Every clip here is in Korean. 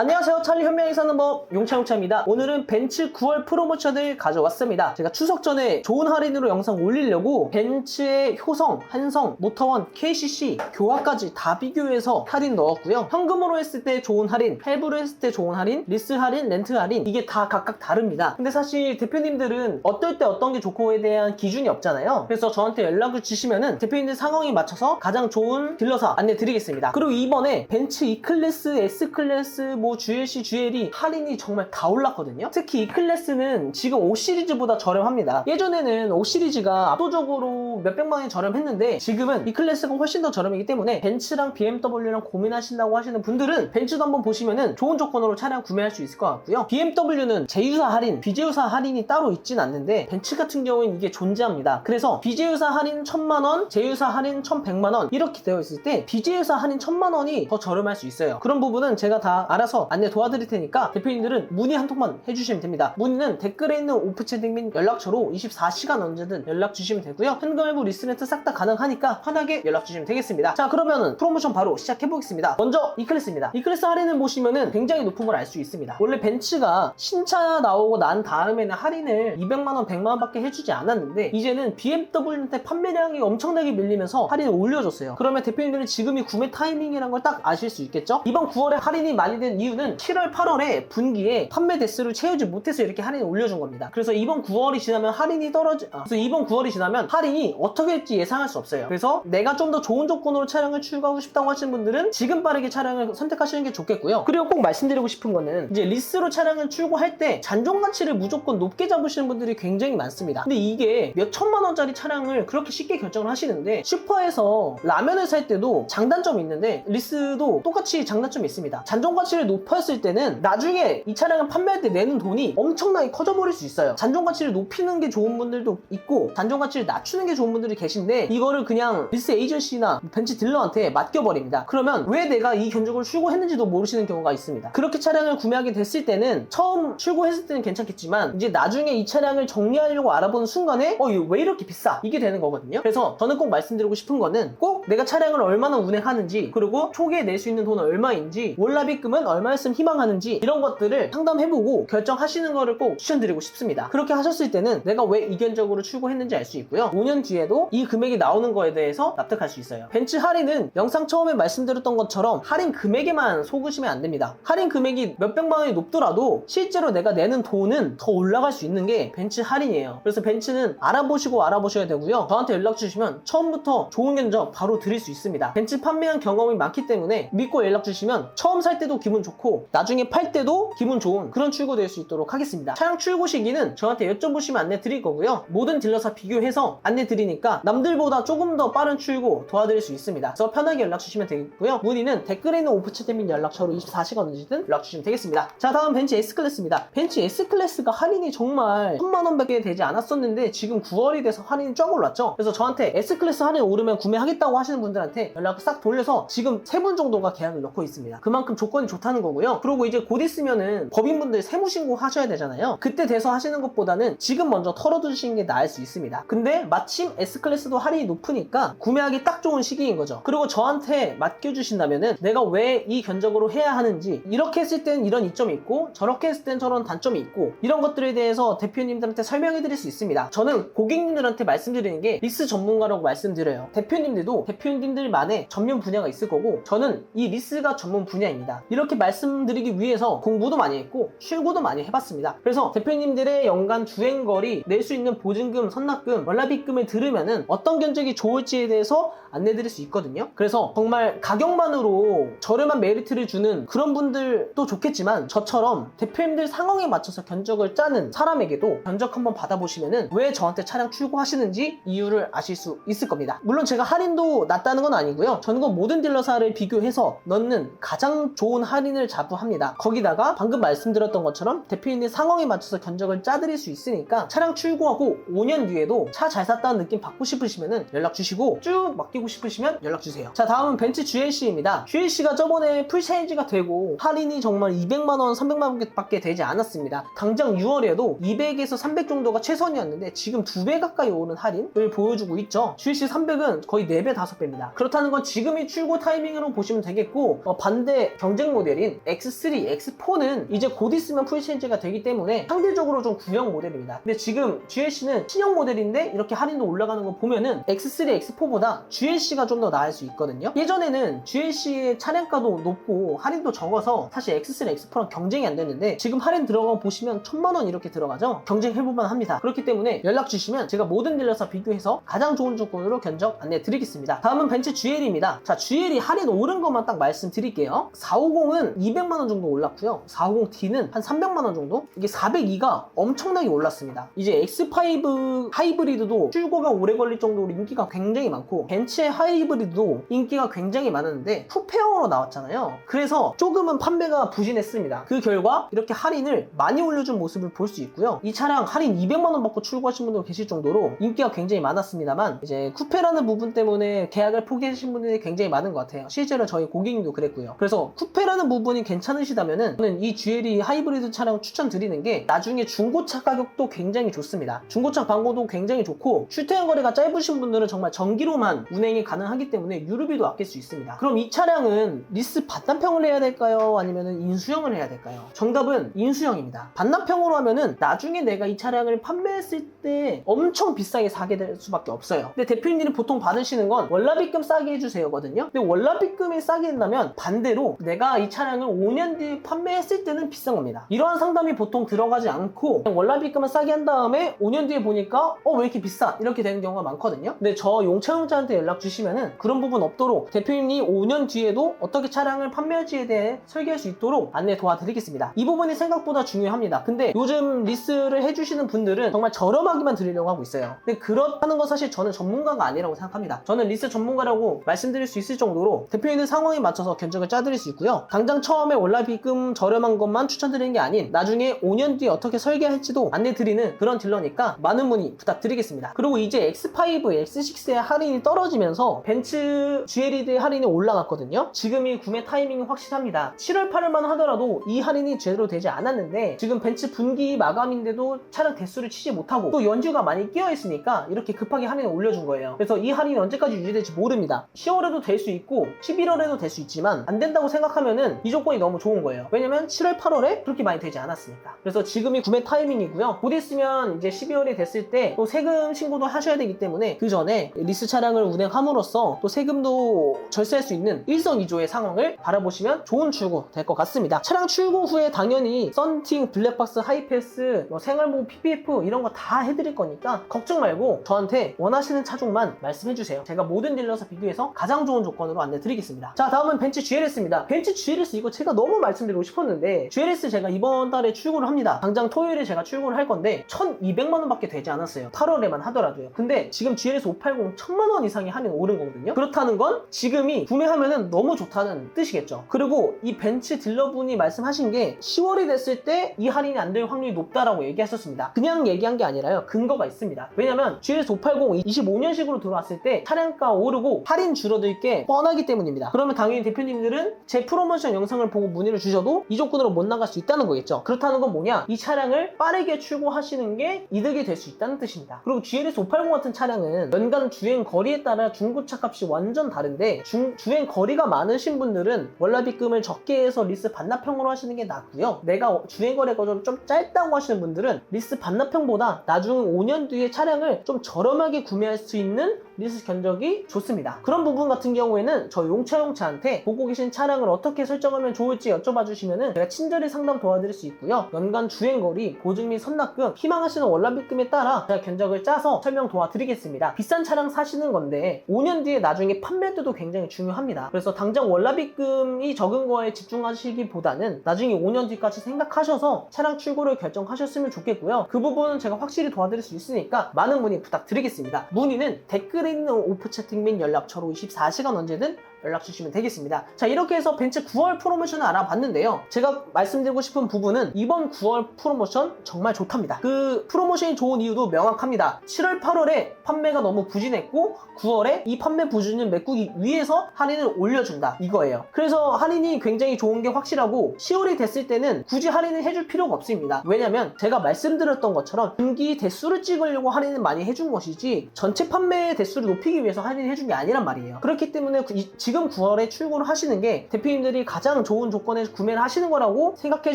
안녕하세요. 찰리 현명히 사는 법 용차용차입니다. 오늘은 벤츠 9월 프로모션을 가져왔습니다. 제가 추석 전에 좋은 할인으로 영상 올리려고 벤츠의 효성, 한성, 모터원, KCC, 교화까지 다 비교해서 할인 넣었고요. 현금으로 했을 때 좋은 할인, 할부로 했을 때 좋은 할인, 리스 할인, 렌트 할인 이게 다 각각 다릅니다. 근데 사실 대표님들은 어떨 때 어떤 게 좋고에 대한 기준이 없잖아요. 그래서 저한테 연락을 주시면은 대표님들 상황에 맞춰서 가장 좋은 딜러사 안내 드리겠습니다. 그리고 이번에 벤츠 E클래스, S클래스, GLC, GLE 할인이 정말 다 올랐거든요. 특히 E클래스는 지금 5 시리즈보다 저렴합니다. 예전에는 5 시리즈가 압도적으로 몇백만 원이 저렴했는데 지금은 E클래스가 훨씬 더 저렴이기 때문에 벤츠랑 BMW랑 고민하신다고 하시는 분들은 벤츠도 한번 보시면은 좋은 조건으로 차량 구매할 수 있을 것 같고요. BMW는 제휴사 할인, 비제휴사 할인이 따로 있진 않는데 벤츠 같은 경우는 이게 존재합니다. 그래서 비제휴사 할인 1000만 원, 제휴사 할인 1100만 원 이렇게 되어 있을 때 비제휴사 할인 1000만 원이 더 저렴할 수 있어요. 그런 부분은 제가 다 알아서 안내 도와드릴 테니까 대표님들은 문의 한 통만 해주시면 됩니다. 문의는 댓글에 있는 오프채팅 및 연락처로 24시간 언제든 연락 주시면 되고요. 현금 할부 리스렌트 싹 다 가능하니까 편하게 연락 주시면 되겠습니다. 자, 그러면은 프로모션 바로 시작해 보겠습니다. 먼저 E클래스입니다. E클래스 할인을 보시면은 굉장히 높은 걸 알 수 있습니다. 원래 벤츠가 신차 나오고 난 다음에는 할인을 200만 원, 100만 원밖에 해주지 않았는데 이제는 BMW한테 판매량이 엄청나게 밀리면서 할인을 올려줬어요. 그러면 대표님들은 지금이 구매 타이밍이라는 걸 딱 아실 수 있겠죠? 이번 9월에 할인이 많이 된 이유는 7월, 8월에 분기에 판매 대수를 채우지 못해서 이렇게 할인을 올려준 겁니다. 그래서 이번 9월이 지나면 그래서 이번 9월이 지나면 할인이 어떻게 될지 예상할 수 없어요. 그래서 내가 좀 더 좋은 조건으로 차량을 출고하고 싶다고 하시는 분들은 지금 빠르게 차량을 선택하시는 게 좋겠고요. 그리고 꼭 말씀드리고 싶은 거는 이제 리스로 차량을 출고할 때 잔존 가치를 무조건 높게 잡으시는 분들이 굉장히 많습니다. 근데 이게 몇 천만 원짜리 차량을 그렇게 쉽게 결정을 하시는데 슈퍼에서 라면을 살 때도 장단점이 있는데 리스도 똑같이 장단점이 있습니다. 잔존 가치를 높였을 때는 나중에 이 차량을 판매할 때 내는 돈이 엄청나게 커져버릴 수 있어요. 잔존 가치를 높이는 게 좋은 분들도 있고 잔존 가치를 낮추는 게 좋은 분들이 계신데 이거를 그냥 리스 에이전시나 벤츠 딜러한테 맡겨버립니다. 그러면 왜 내가 이 견적을 출고했는지도 모르시는 경우가 있습니다. 그렇게 차량을 구매하게 됐을 때는 처음 출고했을 때는 괜찮겠지만 이제 나중에 이 차량을 정리하려고 알아보는 순간에 이거 왜 이렇게 비싸? 이게 되는 거거든요. 그래서 저는 꼭 말씀드리고 싶은 거는 꼭 내가 차량을 얼마나 운행하는지 그리고 초기에 낼 수 있는 돈은 얼마인지 월납입금은 얼마였으면 희망하는지 이런 것들을 상담해보고 결정하시는 거를 꼭 추천드리고 싶습니다. 그렇게 하셨을 때는 내가 왜 이견적으로 출고했는지 알 수 있고요. 5년 뒤에도 이 금액이 나오는 거에 대해서 납득할 수 있어요. 벤츠 할인은 영상 처음에 말씀드렸던 것처럼 할인 금액에만 속으시면 안 됩니다. 할인 금액이 몇백만 원이 높더라도 실제로 내가 내는 돈은 더 올라갈 수 있는 게 벤츠 할인이에요. 그래서 벤츠는 알아보셔야 되고요. 저한테 연락 주시면 처음부터 좋은 견적 바로 드릴 수 있습니다. 벤츠 판매한 경험이 많기 때문에 믿고 연락 주시면 처음 살 때도 기분 좋고 나중에 팔 때도 기분 좋은 그런 출고 될 수 있도록 하겠습니다. 차량 출고 시기는 저한테 여쭤보시면 안내 드릴 거고요. 모든 딜러사 비교해서 안내 드리니까 남들보다 조금 더 빠른 출고 도와드릴 수 있습니다. 그래서 편하게 연락 주시면 되겠고요. 문의는 댓글에 있는 오프채팅 및 연락처로 24시간 언제든 연락 주시면 되겠습니다. 자, 다음 벤츠 S클래스입니다. 벤츠 S클래스가 할인이 정말 1000만 원밖에 되지 않았었는데 지금 9월이 돼서 할인이 쫙 올랐죠. 그래서 저한테 S클래스 할인 오르면 구매하겠다고 하시는 분들한테 연락을 싹 돌려서 지금 3분 정도가 계약을 넣고 있습니다. 그만큼 조건이 좋다는 거고요. 그리고 이제 곧 있으면은 법인분들 세무신고 하셔야 되잖아요. 그때 돼서 하시는 것보다는 지금 먼저 털어두시는 게 나을 수 있습니다. 근데 마침 S클래스도 할인이 높으니까 구매하기 딱 좋은 시기인 거죠. 그리고 저한테 맡겨주신다면은 내가 왜 이 견적으로 해야 하는지 이렇게 했을 땐 이런 이점이 있고 저렇게 했을 땐 저런 단점이 있고 이런 것들에 대해서 대표님들한테 설명해 드릴 수 있습니다. 저는 고객님들한테 말씀드리는 게 리스 전문가라고 말씀드려요. 대표님들도 대표님들만의 전문 분야가 있을 거고 저는 이 리스가 전문 분야입니다. 이렇게 말씀드리기 위해서 공부도 많이 했고 출고도 많이 해봤습니다. 그래서 대표님들의 연간 주행거리 낼 수 있는 보증금, 선납금, 월납입금을 들으면은 어떤 견적이 좋을지에 대해서 안내드릴 수 있거든요. 그래서 정말 가격만으로 저렴한 메리트를 주는 그런 분들도 좋겠지만 저처럼 대표님들 상황에 맞춰서 견적을 짜는 사람에게도 견적 한번 받아보시면은 왜 저한테 차량 출고하시는지 이유를 아실 수 있을 겁니다. 물론 제가 할인도 낮다는 건 아니고요. 저는 모든 딜러사를 비교해서 넣는 가장 좋은 할인을 자부합니다. 거기다가 방금 말씀드렸던 것처럼 대표님들 상황에 맞춰서 견적을 짜드릴 수 있으니까 차량 출고하고 5년 뒤에도 차 잘 샀다는 느낌 받고 싶으시면은 연락 주시고 쭉 맡기고 바뀌고 싶으시면 연락주세요. 자, 다음은 벤츠 GLC입니다. GLC가 저번에 풀체인지가 되고 할인이 정말 200만원, 300만원 밖에 되지 않았습니다. 당장 6월에도 200에서 300 정도가 최선이었는데 지금 2배 가까이 오는 할인을 보여주고 있죠. GLC 300은 거의 4배, 5배입니다. 그렇다는 건 지금이 출고 타이밍으로 보시면 되겠고, 반대 경쟁 모델인 X3, X4는 이제 곧 있으면 풀체인지가 되기 때문에 상대적으로 좀 구형 모델입니다. 근데 지금 GLC는 신형 모델인데 이렇게 할인도 올라가는 거 보면은 X3, X4보다 GLC가 좀 더 나을 수 있거든요. 예전에는 GLC의 차량가도 높고 할인도 적어서 사실 X3, X4랑 경쟁이 안 됐는데 지금 할인 들어가 보시면 1000만원 이렇게 들어가죠. 경쟁해볼만 합니다. 그렇기 때문에 연락 주시면 제가 모든 딜러사 비교해서 가장 좋은 조건으로 견적 안내 드리겠습니다. 다음은 벤츠 GL입니다. 자, GL이 할인 오른 것만 딱 말씀드릴게요. 450은 200만원 정도 올랐고요. 450D는 한 300만원 정도? 이게 402가 엄청나게 올랐습니다. 이제 X5 하이브리드도 출고가 오래 걸릴 정도로 인기가 굉장히 많고, 벤츠의 하이브리드도 인기가 굉장히 많았는데 쿠페형으로 나왔잖아요. 그래서 조금은 판매가 부진했습니다. 그 결과 이렇게 할인을 많이 올려준 모습을 볼 수 있고요. 이 차량 할인 200만원 받고 출고하신 분들 계실 정도로 인기가 굉장히 많았습니다만, 이제 쿠페라는 부분 때문에 계약을 포기하신 분들이 굉장히 많은 것 같아요. 실제로 저희 고객님도 그랬고요. 그래서 쿠페라는 부분이 괜찮으시다면은 저는 이 GLE 하이브리드 차량 추천드리는 게 나중에 중고차 가격도 굉장히 좋습니다. 중고차 방고도 굉장히 좋고, 출퇴근 거리가 짧으신 분들은 정말 전기로만 운행이 가능하기 때문에 유류비도 아낄 수 있습니다. 그럼 이 차량은 리스 반납형을 해야 될까요? 아니면 인수형을 해야 될까요? 정답은 인수형입니다. 반납형으로 하면은 나중에 내가 이 차량을 판매했을 때 엄청 비싸게 사게 될 수밖에 없어요. 근데 대표님들이 보통 받으시는 건 월납입금 싸게 해주세요거든요. 근데 월납입금이 싸게 된다면 반대로 내가 이 차량을 5년 뒤에 판매했을 때는 비싼 겁니다. 이러한 상담이 보통 들어가지 않고 그냥 월납입금을 싸게 한 다음에 5년 뒤에 보니까 왜 이렇게 비싸? 이렇게 되는 경우가 많거든요. 근데 저 용차용차한테 연락 주시면은 그런 부분 없도록 대표님이 5년 뒤에도 어떻게 차량을 판매할지에 대해 설계할 수 있도록 안내 도와드리겠습니다. 이 부분이 생각보다 중요합니다. 근데 요즘 리스를 해주시는 분들은 정말 저렴하게만 드리려고 하고 있어요. 근데 그렇다는 건 사실 저는 전문가가 아니라고 생각합니다. 저는 리스 전문가라고 말씀드릴 수 있을 정도로 대표님들 상황에 맞춰서 견적을 짜드릴 수 있고요. 당장 처음에 월납입금 저렴한 것만 추천드리는 게 아닌 나중에 5년 뒤에 어떻게 설계할지도 안내 드리는 그런 딜러니까 많은 문의 부탁드리겠습니다. 그리고 이제 X5, X6의 할인이 떨어지면서 벤츠 GLE의 할인이 올라갔거든요. 지금이 구매 타이밍이 확실합니다. 7월 8월만 하더라도 이 할인이 제대로 되지 않았는데 지금 벤츠 분기 마감인데도 차량 대수를 치지 못하고 또 연휴가 많이 끼어 있으니까 이렇게 급하게 할인을 올려준 거예요. 그래서 이 할인이 언제까지 유지될지 모릅니다. 10월에도 될 수 있고 11월에도 될 수 있지만 안 된다고 생각하면은 이 조건이 너무 좋은 거예요. 왜냐면 7월 8월에 그렇게 많이 되지 않았으니까. 그래서 지금이 구매 타이밍이고요. 곧 있으면 이제 12월이 됐을 때 또 세금 신고도 하셔야 되기 때문에 그 전에 리스 차량을 운행함으로써 또 세금도 절세할 수 있는 일석이조의 상황을 바라보시면 좋은 출고 될 것 같습니다. 차량 출고 후에 당연히 썬팅, 블랙박스, 하이패스, 생활보호, PPF 이런 거 다 해드릴 거니까 걱정 말고 저한테 원하시는 차종만 말씀해주세요. 제가 모든 딜러사 비교해서 가장 좋은 조건으로 안내 드리겠습니다. 자, 다음은 벤츠 GLS입니다. 벤츠 GLS 이거 제가 너무 말씀드리고 싶었는데 GLS 제가 이번 달에 출고를 합니다. 당장 토요일에 제가 출고를 할 건데 1200만원 밖에 되지 않았어요. 8월에만 하더라도요. 근데 지금 GLS 580 1000만원 이상이 할인 오른 거거든요. 그렇다는 건 지금이 구매하면은 너무 좋다는 뜻이겠죠. 그리고 이 벤츠 딜러분이 말씀하신 게 10월이 됐을 때 이 할인이 안 될 확률이 높다라고 얘기하셨습니다. 그냥 얘기한 게 아니라요. 근거가 있습니다. 왜냐면 GLS 580 25년식으로 들어왔을 때 차량가 오르고 할인 줄어들 게 뻔하기 때문입니다. 그러면 당연히 대표님들은 제 프로모션 영상을 보고 문의를 주셔도 이 조건으로 못 나갈 수 있다는 거겠죠. 그렇다는 건 뭐냐? 이 차량을 빠르게 출고하시는 게 이득이 될 수 있다는 뜻입니다. 그리고 GLS 580 같은 차량은 연간 주행 거리에 따라 중고차 값이 완전 다른데 주행 거리가 많으신 분들은 월납입금을 적게 해서 리스 반납형으로 하시는 게 낫고요. 내가 주행 거리가 좀 짧다고 하시는 분들은 리스 반납형보다 나중 5년 뒤에 차량을 좀 저렴하게 구매할 수 있는 리스 견적이 좋습니다. 그런 부분 같은 경우에는 저 용차한테 보고 계신 차량을 어떻게 설정하면 좋을지 여쭤봐 주시면은 제가 친절히 상담 도와드릴 수 있고요. 연간 주행거리, 보증 및 선납금, 희망하시는 월납입금에 따라 제가 견적을 짜서 설명 도와드리겠습니다. 비싼 차량 사시는 건데 5년 뒤에 나중에 판매 때도 굉장히 중요합니다. 그래서 당장 월납입금이 적은 거에 집중하시기보다는 나중에 5년 뒤까지 생각하셔서 차량 출고를 결정하셨으면 좋겠고요. 그 부분은 제가 확실히 도와드릴 수 있으니까 많은 문의 부탁드리겠습니다. 문의는 댓글에 있는 오프 채팅 및 연락처로 24시간 언제든 연락 주시면 되겠습니다. 자, 이렇게 해서 벤츠 9월 프로모션을 알아봤는데요. 제가 말씀드리고 싶은 부분은 이번 9월 프로모션 정말 좋답니다. 그 프로모션이 좋은 이유도 명확합니다. 7월, 8월에 판매가 너무 부진했고 9월에 이 판매 부진을 메꾸기 위해서 할인을 올려준다 이거예요. 그래서 할인이 굉장히 좋은 게 확실하고 10월이 됐을 때는 굳이 할인을 해줄 필요가 없습니다. 왜냐면 제가 말씀드렸던 것처럼 분기 대수를 찍으려고 할인을 많이 해준 것이지 전체 판매 대수를 높이기 위해서 할인을 해준 게 아니란 말이에요. 그렇기 때문에 지금 9월에 출고를 하시는 게 대표님들이 가장 좋은 조건에서 구매를 하시는 거라고 생각해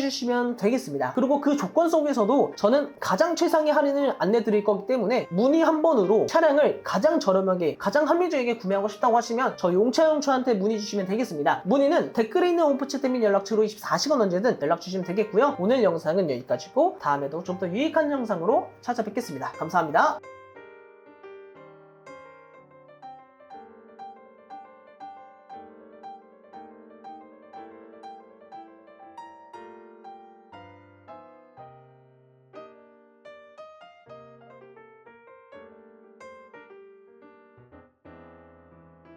주시면 되겠습니다. 그리고 그 조건 속에서도 저는 가장 최상의 할인을 안내 드릴 거기 때문에 문의 한 번으로 차량을 가장 저렴하게 가장 합리적이게 구매하고 싶다고 하시면 저 용차용차한테 문의 주시면 되겠습니다. 문의는 댓글에 있는 오프채팅 및 연락처로 24시간 언제든 연락 주시면 되겠고요. 오늘 영상은 여기까지고 다음에도 좀 더 유익한 영상으로 찾아뵙겠습니다. 감사합니다.